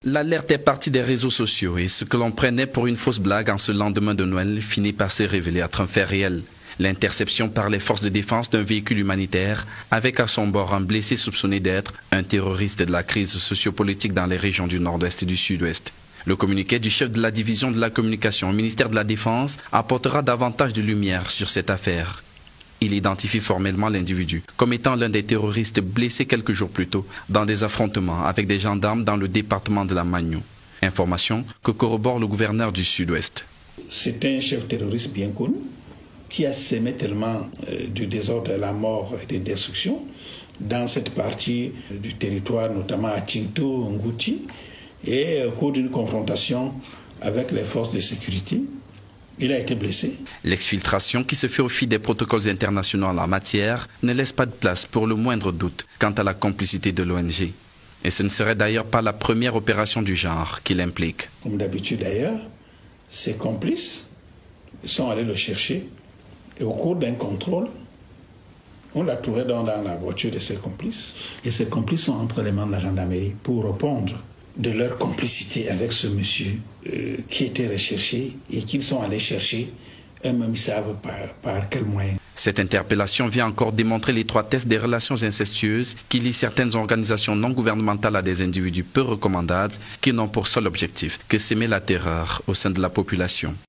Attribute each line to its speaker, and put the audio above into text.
Speaker 1: L'alerte est partie des réseaux sociaux et ce que l'on prenait pour une fausse blague en ce lendemain de Noël finit par se révéler être un fait réel. L'interception par les forces de défense d'un véhicule humanitaire avec à son bord un blessé soupçonné d'être un terroriste de la crise sociopolitique dans les régions du nord-est et du sud-ouest. Le communiqué du chef de la division de la communication au ministère de la Défense apportera davantage de lumière sur cette affaire. Il identifie formellement l'individu comme étant l'un des terroristes blessés quelques jours plus tôt dans des affrontements avec des gendarmes dans le département de la Magno. Information que corrobore le gouverneur du Sud-Ouest.
Speaker 2: C'est un chef terroriste bien connu qui a sémé tellement du désordre, la mort et des destructions dans cette partie du territoire, notamment à Tinto, Ngouti, et au cours d'une confrontation avec les forces de sécurité, il a été blessé.
Speaker 1: L'exfiltration qui se fait au fil des protocoles internationaux en la matière ne laisse pas de place pour le moindre doute quant à la complicité de l'ONG. Et ce ne serait d'ailleurs pas la première opération du genre qui l'implique.
Speaker 2: Comme d'habitude d'ailleurs, ses complices sont allés le chercher et au cours d'un contrôle, on l'a trouvé dans la voiture de ses complices. Et ses complices sont entre les mains de la gendarmerie pour répondre de leur complicité avec ce monsieur qui était recherché et qu'ils sont allés chercher, eux-mêmes savent par quel moyen.
Speaker 1: Cette interpellation vient encore démontrer l'étroitesse des relations incestueuses qui lient certaines organisations non gouvernementales à des individus peu recommandables qui n'ont pour seul objectif que s'aimer la terreur au sein de la population.